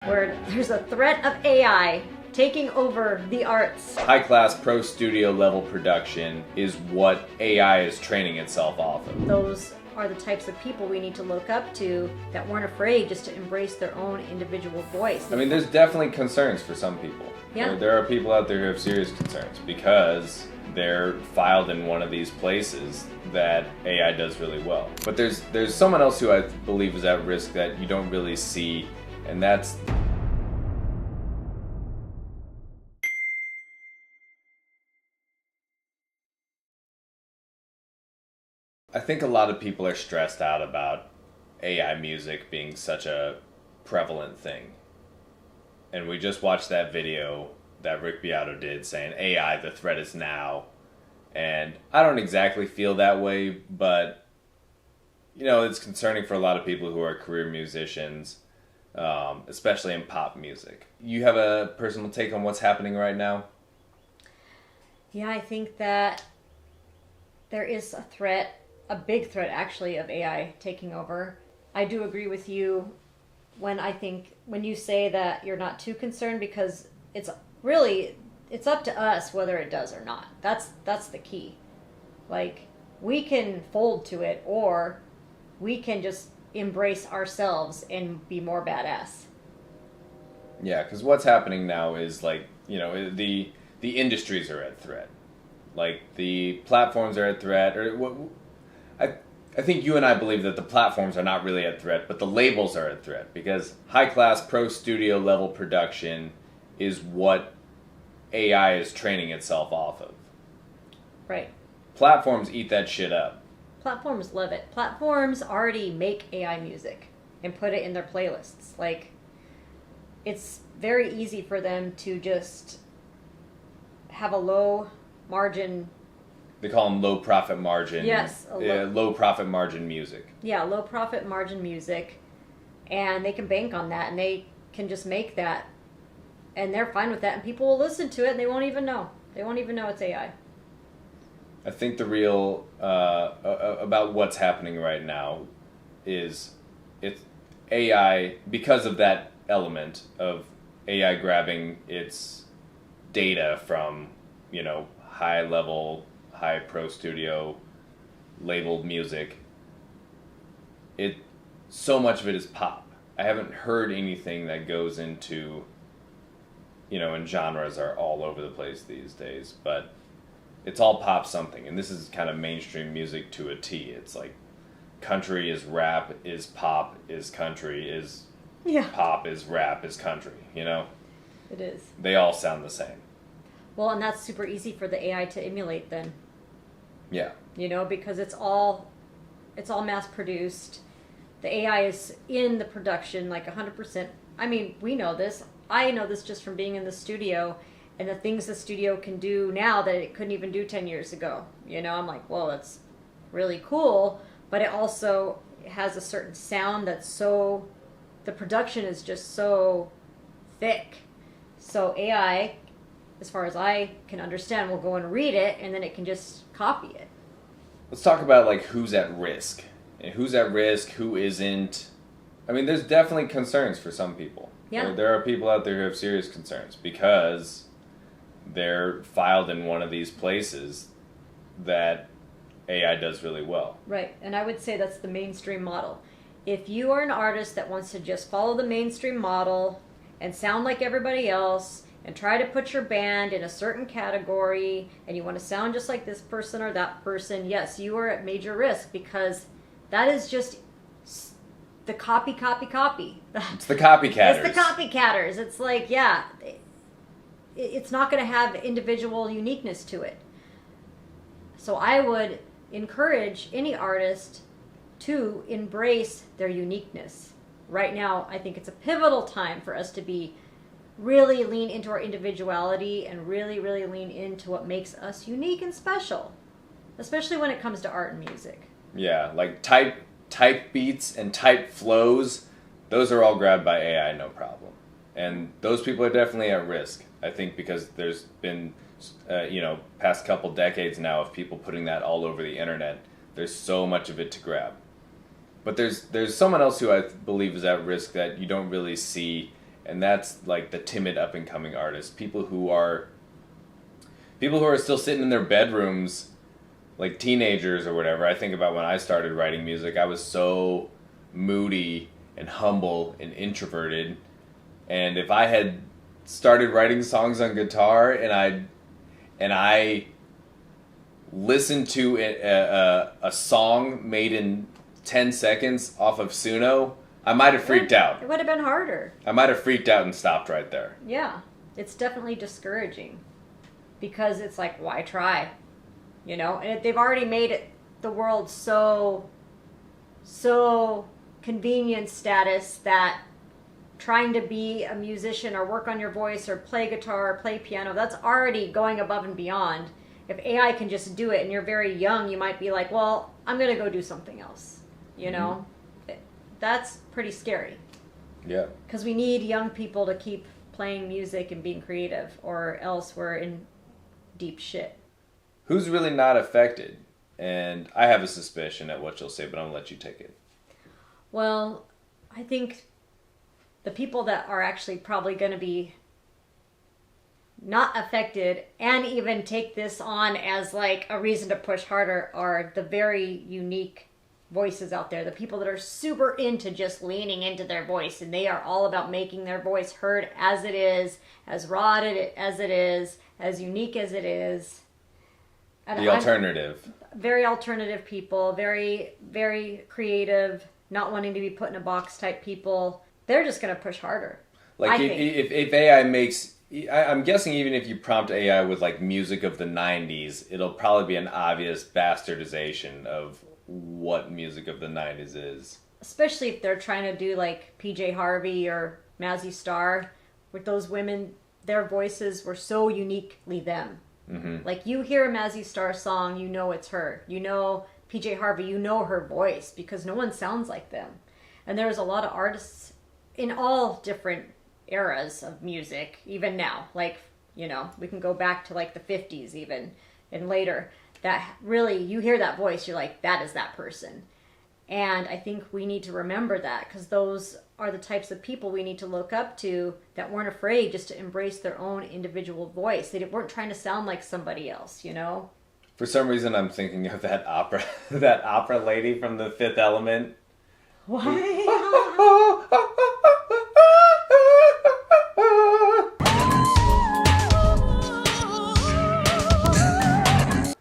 where there's a threat of AI taking over the arts. High-class pro studio level production is what AI is training itself off of. Those are the types of people we need to look up to that weren't afraid just to embrace their own individual voice. I mean, there's definitely concerns for some people. Yeah. There are people out there who have serious concerns because they're filed in one of these places that AI does really well. But there's someone else who I believe is at risk that you don't really see, and that's I think a lot of people are stressed out about AI music being such a prevalent thing. And we just watched that video that Rick Beato did saying, AI, the threat is now. And I don't exactly feel that way, but, you know, it's concerning for a lot of people who are career musicians, especially in pop music. You have a personal take on what's happening right now? Yeah, I think that there is a threat, a big threat actually, of AI taking over. I do agree with you when you say that you're not too concerned, because it's up to us whether it does or not. That's the key. Like, we can fold to it, or we can just embrace ourselves and be more badass. Yeah, because what's happening now is, like, you know, the industries are at threat. Like, the platforms are at threat, or I think you and I believe that the platforms are not really at threat, but the labels are at threat, because high-class pro studio level production is what AI is training itself off of. Right. Platforms eat that shit up. Platforms love it. Platforms already make AI music and put it in their playlists. Like, it's very easy for them to just have a low margin. They call them low profit margin. Yes. Low profit margin music. Yeah, low profit margin music. And they can bank on that, and they can just make that. And they're fine with that, and people will listen to it, and they won't even know. They won't even know it's AI. I think the real, about what's happening right now is it's AI, because of that element of AI grabbing its data from, you know, high pro studio labeled music. So much of it is pop. I haven't heard anything that goes into, you know, and genres are all over the place these days, but it's all pop something, and this is kind of mainstream music to a T. It's like country is rap, is pop, is country, is pop, is rap, is country, you know? It is. They all sound the same. Well, and that's super easy for the AI to emulate then. Yeah. You know, because it's all mass produced. The AI is in the production like 100%. I mean, we know this. I know this just from being in the studio and the things the studio can do now that it couldn't even do 10 years ago. You know, I'm like, whoa, that's really cool. But it also has a certain sound that's the production is just so thick. So AI, as far as I can understand, will go and read it, and then it can just copy it. Let's talk about, like, who's at risk. And who's at risk, who isn't. I mean, there's definitely concerns for some people. Yeah. There are people out there who have serious concerns because they're filed in one of these places that AI does really well. Right, and I would say that's the mainstream model. If you are an artist that wants to just follow the mainstream model and sound like everybody else and try to put your band in a certain category and you want to sound just like this person or that person, yes, you are at major risk, because that is just the copy. It's the copycatters. It's the copycatters. It's like, yeah, it's not going to have individual uniqueness to it. So I would encourage any artist to embrace their uniqueness. Right now, I think it's a pivotal time for us to really lean into our individuality and really, really lean into what makes us unique and special, especially when it comes to art and music. Yeah, like type beats and type flows, those are all grabbed by AI, no problem. And those people are definitely at risk, I think, because there's been, past couple decades now of people putting that all over the internet. There's so much of it to grab. But there's someone else who I believe is at risk that you don't really see, And that's like the timid up and coming artists, people who are still sitting in their bedrooms like teenagers or whatever. I think about when I started writing music, I was so moody and humble and introverted. And if I had started writing songs on guitar and I listened to a song made in 10 seconds off of Suno, I might have freaked out. It would have been harder. I might have freaked out and stopped right there. Yeah, it's definitely discouraging because it's like, why try? You know, and they've already made the world so convenient status that trying to be a musician or work on your voice or play guitar or play piano, that's already going above and beyond. If AI can just do it and you're very young, you might be like, well, I'm going to go do something else. You know, that's pretty scary. Yeah. Because we need young people to keep playing music and being creative, or else we're in deep shit. Who's really not affected? And I have a suspicion at what you'll say, but I'm going to let you take it. Well, I think the people that are actually probably going to be not affected and even take this on as like a reason to push harder are the very unique voices out there. The people that are super into just leaning into their voice, and they are all about making their voice heard as it is, as raw as it is, as unique as it is. And the alternative. Very alternative people, very, very creative, not wanting to be put in a box type people. They're just going to push harder. Like if AI makes... I'm guessing even if you prompt AI with like music of the 90s, it'll probably be an obvious bastardization of what music of the 90s is. Especially if they're trying to do like PJ Harvey or Mazzy Star. With those women, their voices were so uniquely them. Mm-hmm. Like you hear a Mazzy Star song, you know it's her. You know PJ Harvey, you know her voice because no one sounds like them. And there's a lot of artists in all different eras of music, even now. Like, you know, we can go back to like the 50s even and later. That really, you hear that voice, you're like, that is that person. And I think we need to remember that because those are the types of people we need to look up to that weren't afraid just to embrace their own individual voice. They weren't trying to sound like somebody else, you know? For some reason, I'm thinking of that opera lady from The Fifth Element. Why?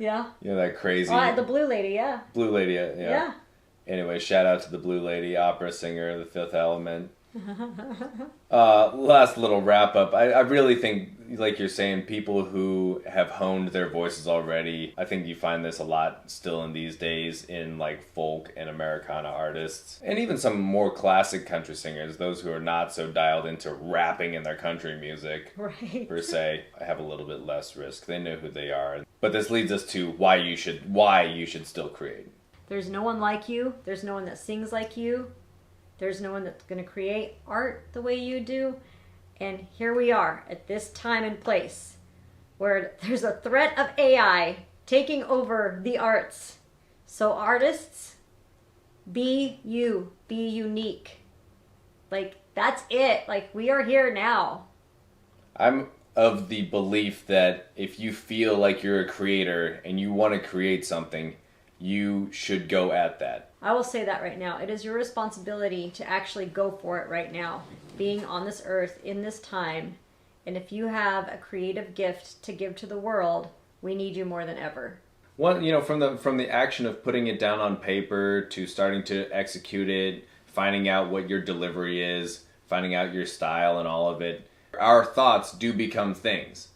Yeah. You know, that crazy... the blue lady, yeah. Blue lady, yeah. Yeah. Anyway, shout out to the blue lady, opera singer, The Fifth Element. Last little wrap up. I really think, like you're saying, people who have honed their voices already, I think you find this a lot still in these days in like folk and Americana artists. And even some more classic country singers, those who are not so dialed into rapping in their country music, right, per se, have a little bit less risk. They know who they are. But this leads us to why you should still create. There's no one like you. There's no one that sings like you. There's no one that's going to create art the way you do. And here we are at this time and place where there's a threat of AI taking over the arts. So artists, be you, be unique. Like, that's it. Like, we are here now. I'm of the belief that if you feel like you're a creator and you want to create something, you should go at that. I will say that right now. It is your responsibility to actually go for it right now, being on this earth in this time. And if you have a creative gift to give to the world, we need you more than ever. One, you know, from the action of putting it down on paper to starting to execute it, finding out what your delivery is, finding out your style and all of it, our thoughts do become things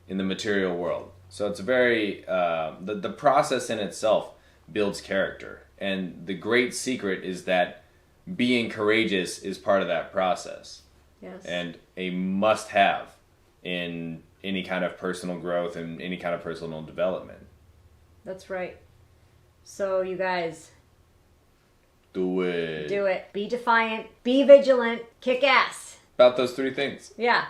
in the material world. So it's very, the process in itself builds character. And the great secret is that being courageous is part of that process. Yes. And a must-have in any kind of personal growth and any kind of personal development. That's right. So you guys... Do it. Do it. Be defiant. Be vigilant. Kick ass. About those three things. Yeah.